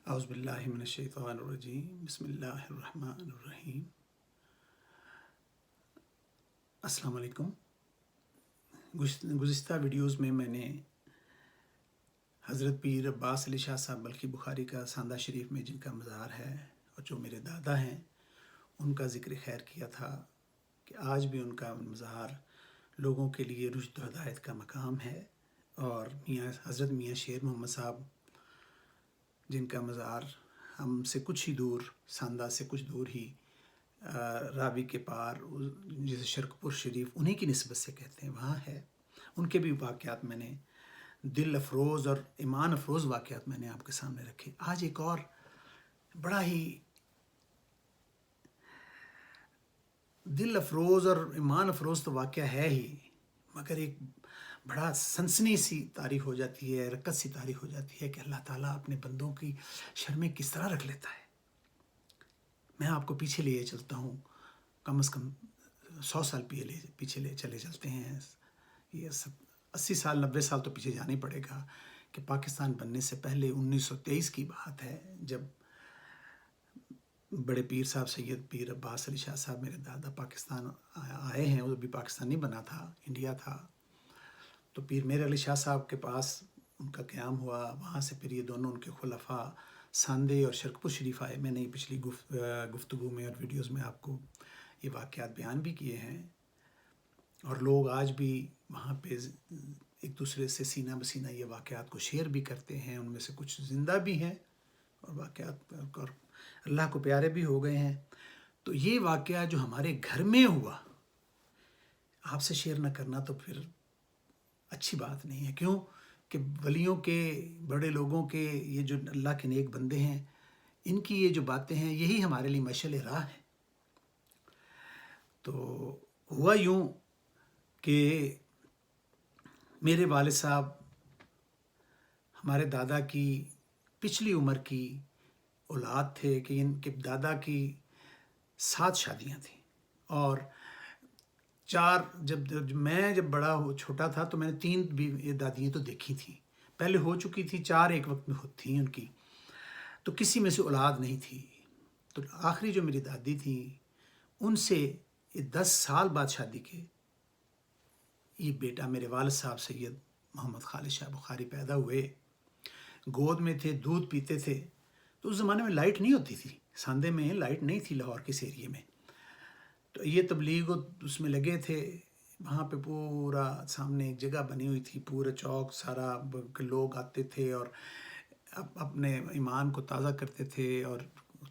اعوذ باللہ من الشیطان الرجیم بسم اللہ الرحمن الرحیم۔ السلام علیکم۔ گزشتہ ویڈیوز میں نے حضرت پیر عباس علی شاہ صاحب بلخی بخاری کا ساندہ شریف میں جن کا مزار ہے اور جو میرے دادا ہیں ان کا ذکر خیر کیا تھا کہ آج بھی ان کا مزار لوگوں کے لیے رشد و ہدایت کا مقام ہے، اور حضرت میاں شیر محمد صاحب جن کا مزار ہم سے کچھ ہی دور، ساندہ سے کچھ دور ہی راوی کے پار جسے شرکپور شریف انہی کی نسبت سے کہتے ہیں وہاں ہے، ان کے بھی واقعات میں نے دل افروز اور ایمان افروز واقعات میں نے آپ کے سامنے رکھے۔ آج ایک اور بڑا ہی دل افروز اور ایمان افروز تو واقعہ ہے ہی، مگر ایک بڑا سنسنی سی تاریخ ہو جاتی ہے، رکت سی تاریخ ہو جاتی ہے کہ اللہ تعالیٰ اپنے بندوں کی شرمیں کس طرح رکھ لیتا ہے۔ میں آپ کو پیچھے لیے چلتا ہوں، کم از کم 100 سال پیچھے لے چلے چلتے ہیں، یہ 80 سال 90 سال تو پیچھے جانا ہی پڑے گا کہ پاکستان بننے سے پہلے 1923 کی بات ہے، جب بڑے پیر صاحب سید پیر عباس علی شاہ صاحب میرے دادا پاکستان آئے ہیں۔ وہ بھی پاکستان نہیں بنا تھا، انڈیا تھا، تو پیر میر علی شاہ صاحب کے پاس ان کا قیام ہوا۔ وہاں سے پھر یہ دونوں ان کے خلفاء ساندے اور شرکپور شریف آئے۔ میں نے پچھلی گفتگو میں اور ویڈیوز میں آپ کو یہ واقعات بیان بھی کیے ہیں، اور لوگ آج بھی وہاں پہ ایک دوسرے سے سینہ بسینہ یہ واقعات کو شیئر بھی کرتے ہیں، ان میں سے کچھ زندہ بھی ہیں اور واقعات اور اللہ کو پیارے بھی ہو گئے ہیں۔ تو یہ واقعہ جو ہمارے گھر میں ہوا، آپ سے شیئر نہ کرنا تو پھر اچھی بات نہیں ہے۔ کیوں کہ ولیوں کے، بڑے لوگوں کے، یہ جو اللہ کے نیک بندے ہیں، ان کی یہ جو باتیں ہیں یہی ہمارے لیے مشعل راہ ہے۔ تو ہوا یوں کہ میرے والد صاحب ہمارے دادا کی پچھلی عمر کی اولاد تھے کہ ان کے دادا کی 7 شادیاں تھیں، اور 4 جب بڑا چھوٹا تھا تو میں نے 3 بھی دادیاں تو دیکھی تھیں، پہلے ہو چکی تھی، 4 ایک وقت میں تھیں ان کی، تو کسی میں سے اولاد نہیں تھی۔ تو آخری جو میری دادی تھی ان سے 10 سال بعد شادی کے یہ بیٹا میرے والد صاحب سید محمد خالد شاہ بخاری پیدا ہوئے۔ گود میں تھے، دودھ پیتے تھے، تو اس زمانے میں لائٹ نہیں ہوتی تھی، ساندے میں لائٹ نہیں تھی لاہور کس ایریے میں، تو یہ تبلیغ اس میں لگے تھے۔ وہاں پہ پورا سامنے ایک جگہ بنی ہوئی تھی، پورا چوک سارا لوگ آتے تھے اور اپنے ایمان کو تازہ کرتے تھے، اور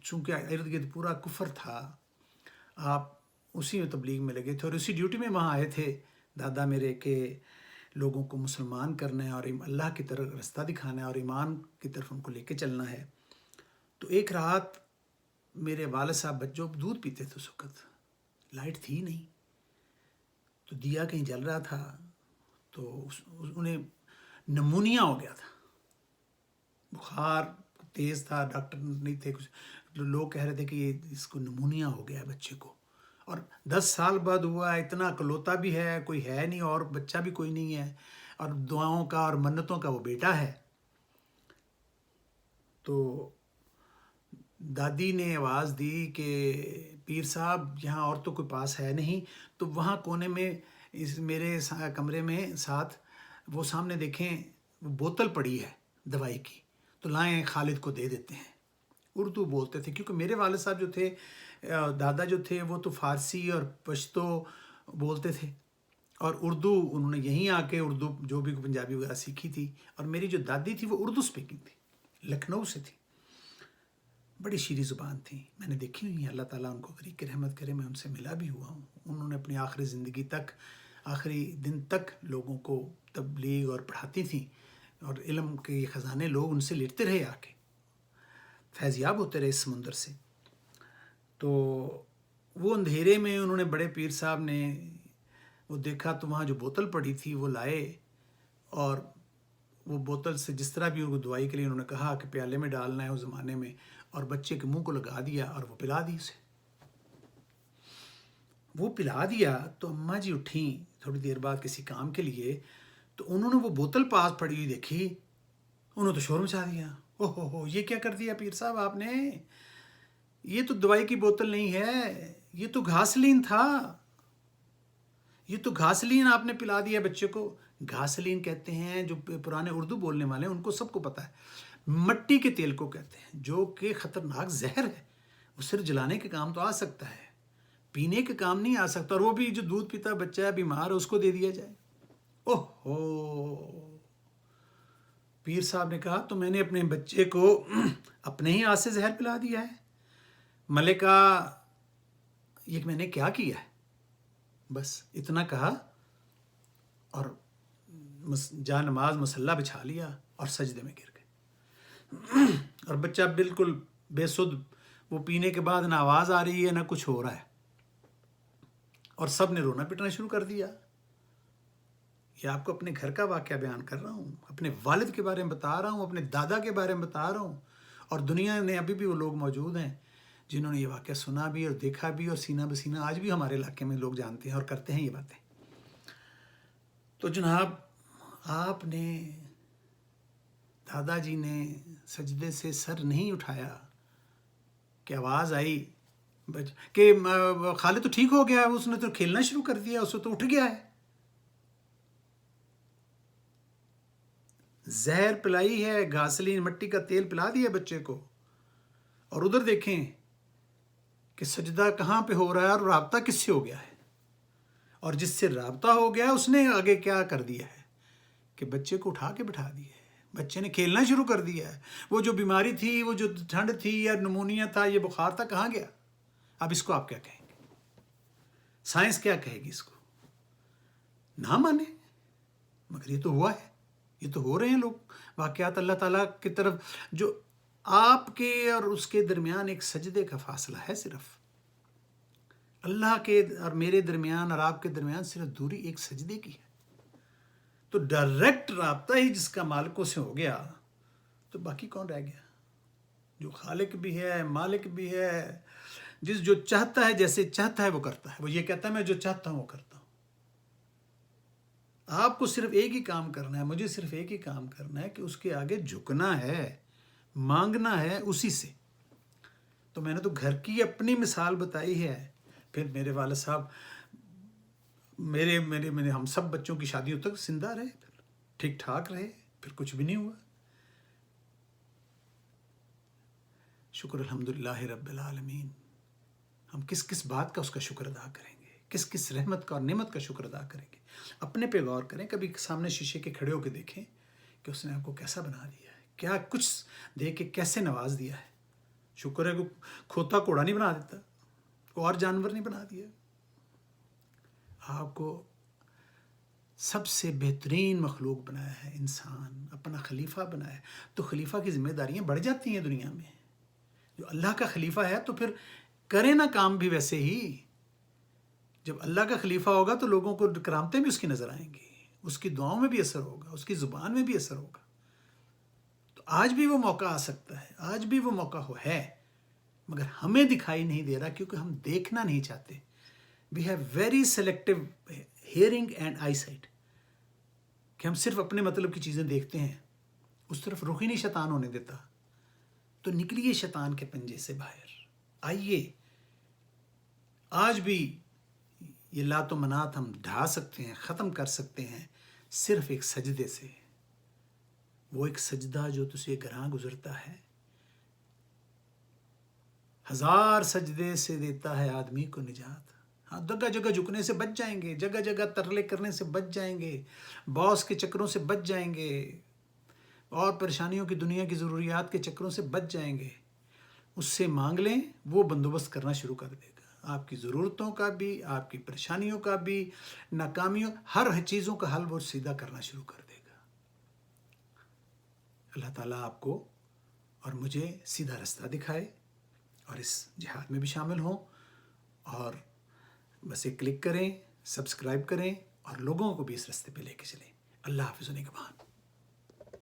چونکہ ارد گرد پورا کفر تھا، آپ اسی میں تبلیغ میں لگے تھے، اور اسی ڈیوٹی میں وہاں آئے تھے دادا میرے کہ لوگوں کو مسلمان کرنا ہے اور اللہ کی طرف رستہ دکھانا ہے اور ایمان کی طرف ان کو لے کے چلنا ہے۔ تو ایک رات میرے والد صاحب بچوں دودھ پیتے تھے، اس وقت لائٹ تھی نہیں، تو دیا کہیں جل رہا تھا، تو انہیں نمونیا ہو گیا تھا، بخار تیز تھا، ڈاکٹر نہیں تھے، کچھ لوگ کہہ رہے تھے کہ یہ اس کو نمونیا ہو گیا ہے بچے کو، اور 10 سال بعد ہوا، اتنا اکلوتا بھی ہے، کوئی ہے نہیں اور بچہ بھی کوئی نہیں ہے، اور دعاؤں کا اور منتوں کا وہ بیٹا ہے۔ تو دادی نے آواز دی کہ پیر صاحب یہاں اور تو کوئی پاس ہے نہیں، تو وہاں کونے میں اس میرے کمرے میں ساتھ وہ سامنے دیکھیں وہ بوتل پڑی ہے دوائی کی، تو لائیں خالد کو دے دیتے ہیں۔ اردو بولتے تھے کیونکہ میرے والد صاحب جو تھے، دادا جو تھے، وہ تو فارسی اور پشتو بولتے تھے، اور اردو انہوں نے یہیں آ کے اردو جو بھی پنجابی وغیرہ سیکھی تھی، اور میری جو دادی تھی وہ اردو سپیکنگ تھی، لکھنؤ سے تھی، بڑی شیریں زبان تھی، میں نے دیکھی ہوئی ہیں، اللہ تعالیٰ ان کو غریق رحمت کرے، میں ان سے ملا بھی ہوا ہوں۔ انہوں نے اپنی آخری زندگی تک، آخری دن تک لوگوں کو تبلیغ اور پڑھاتی تھیں، اور علم کے خزانے لوگ ان سے لیتے رہے، آ کے فیضیاب ہوتے رہے اس سمندر سے۔ تو وہ اندھیرے میں انہوں نے، بڑے پیر صاحب نے وہ دیکھا تو وہاں جو بوتل پڑی تھی وہ لائے، اور وہ بوتل سے جس طرح بھی ان کو دوائی کے لیے انہوں نے کہا کہ پیالے میں ڈالنا ہے اس زمانے میں، اور بچے کے منہ کو لگا دیا اور وہ پلا دی اسے۔ وہ پلا دیا تو اماں جی اٹھیں تھوڑی دیر بعد کسی کام کے لیے، تو انہوں نے وہ بوتل پاس پڑی ہوئی دیکھی، انہوں نے تو شور مچا دیا، ہو یہ کیا کر دیا پیر صاحب آپ نے؟ یہ تو دوائی کی بوتل نہیں ہے، یہ تو گھاسلین تھا، یہ تو گھاسلین آپ نے پلا دیا بچے کو۔ گھاسلین کہتے ہیں، جو پرانے اردو بولنے والے ہیں ان کو سب کو پتہ ہے، مٹی کے تیل کو کہتے ہیں، جو کہ خطرناک زہر ہے۔ وہ صرف جلانے کے کام تو آ سکتا ہے، پینے کے کام نہیں آ سکتا، اور وہ بھی جو دودھ پیتا بچہ ہے بیمار ہے اس کو دے دیا جائے۔ اوہ ہو، پیر صاحب نے کہا تو میں نے اپنے بچے کو اپنے ہی ہاتھ سے زہر پلا دیا ہے۔ ملکہ یہ میں نے کیا کیا ہے؟ بس اتنا کہا اور جا نماز مصلی بچھا لیا اور سجدے میں گر گئے۔ اور بچہ بالکل بے سدھ، وہ پینے کے بعد نہ آواز آ رہی ہے نہ کچھ ہو رہا ہے، اور سب نے رونا پٹنا شروع کر دیا۔ یہ آپ کو اپنے گھر کا واقعہ بیان کر رہا ہوں، اپنے والد کے بارے میں بتا رہا ہوں، اپنے دادا کے بارے میں بتا رہا ہوں، اور دنیا میں ابھی بھی وہ لوگ موجود ہیں جنہوں نے یہ واقعہ سنا بھی اور دیکھا بھی، اور سینہ بسینہ آج بھی ہمارے علاقے میں لوگ جانتے ہیں اور کرتے ہیں یہ باتیں۔ تو جناب، آپ نے، دادا جی نے سجدے سے سر نہیں اٹھایا کہ آواز آئی کہ خالد تو ٹھیک ہو گیا، اس نے تو کھیلنا شروع کر دیا، اس تو اٹھ گیا ہے۔ زہر پلائی ہے، گھاسلین مٹی کا تیل پلا دیا بچے کو، اور ادھر دیکھیں کہ سجدہ کہاں پہ ہو رہا ہے اور رابطہ کس سے ہو گیا ہے، اور جس سے رابطہ ہو گیا اس نے آگے کیا کر دیا ہے کہ بچے کو اٹھا کے بٹھا دیا ہے، بچے نے کھیلنا شروع کر دیا ہے۔ وہ جو بیماری تھی، وہ جو ٹھنڈ تھی یا نمونیا تھا، یہ بخار تھا، کہاں گیا؟ اب اس کو آپ کیا کہیں گے؟ سائنس کیا کہے گی اس کو؟ نہ مانے، مگر یہ تو ہوا ہے، یہ تو ہو رہے ہیں لوگ واقعات۔ اللہ تعالیٰ کی طرف جو آپ کے اور اس کے درمیان ایک سجدے کا فاصلہ ہے، صرف اللہ کے اور میرے درمیان اور آپ کے درمیان صرف دوری ایک سجدے کی ہے۔ تو ڈائریکٹ رابطہ ہی جس کا مالکوں سے ہو گیا، تو باقی کون رہ گیا؟ جو خالق بھی ہے، مالک بھی ہے، جو چاہتا ہے، جیسے چاہتا ہے وہ کرتا ہے۔ وہ یہ کہتا ہے میں جو چاہتا ہوں وہ کرتا ہوں۔ آپ کو صرف ایک ہی کام کرنا ہے، مجھے صرف ایک ہی کام کرنا ہے کہ اس کے آگے جھکنا ہے، مانگنا ہے اسی سے۔ تو میں نے تو گھر کی اپنی مثال بتائی ہے، پھر میرے والد صاحب میرے ہم سب بچوں کی شادیوں تک زندہ رہے، پھر ٹھیک ٹھاک رہے، پھر کچھ بھی نہیں ہوا۔ شکر الحمدللہ رب العالمین۔ ہم کس کس بات کا اس کا شکر ادا کریں گے، کس کس رحمت کا اور نعمت کا شکر ادا کریں گے؟ اپنے پہ غور کریں، کبھی سامنے شیشے کے کھڑے ہو کے دیکھیں کہ اس نے آپ کو کیسا بنا دیا ہے، کیا کچھ دے کے کیسے نواز دیا ہے۔ شکر ہے کہ کھوتا کوڑا نہیں بنا دیتا، اور جانور نہیں بنا دیا۔ آپ کو سب سے بہترین مخلوق بنایا ہے، انسان اپنا خلیفہ بنایا ہے، تو خلیفہ کی ذمہ داریاں بڑھ جاتی ہیں دنیا میں۔ جو اللہ کا خلیفہ ہے تو پھر کرے نا کام بھی ویسے ہی۔ جب اللہ کا خلیفہ ہوگا تو لوگوں کو کرامتیں بھی اس کی نظر آئیں گی، اس کی دعاؤں میں بھی اثر ہوگا، اس کی زبان میں بھی اثر ہوگا۔ تو آج بھی وہ موقع آ سکتا ہے، آج بھی وہ موقع ہے، مگر ہمیں دکھائی نہیں دے رہا کیونکہ ہم دیکھنا نہیں چاہتے۔ We have very selective hearing and eyesight، کہ ہم صرف اپنے مطلب کی چیزیں دیکھتے ہیں، اس طرف رخ ہی نہیں شیطان ہونے دیتا۔ تو نکلیے شیطان کے پنجے سے باہر آئیے۔ آج بھی یہ لات و منات ہم ڈھا سکتے ہیں، ختم کر سکتے ہیں صرف ایک سجدے سے۔ وہ ایک سجدہ جو تجھے گراں گزرتا ہے، 1000 سجدے سے دیتا ہے آدمی کو نجات۔ ہاں، جگہ جگہ جھکنے سے بچ جائیں گے، جگہ جگہ ترلے کرنے سے بچ جائیں گے، باس کے چکروں سے بچ جائیں گے، اور پریشانیوں کی دنیا کی ضروریات کے چکروں سے بچ جائیں گے۔ اس سے مانگ لیں، وہ بندوبست کرنا شروع کر دے گا، آپ کی ضرورتوں کا بھی، آپ کی پریشانیوں کا بھی، ناکامیوں، ہر چیزوں کا حل وہ سیدھا کرنا شروع کر دے گا۔ اللہ تعالیٰ آپ کو اور مجھے سیدھا رستہ دکھائے، اور اس جہاد میں بھی شامل ہوں، اور بس ایک کلک کریں، سبسکرائب کریں، اور لوگوں کو بھی اس رستے پہ لے کے چلیں۔ اللہ حافظ و نگہبان۔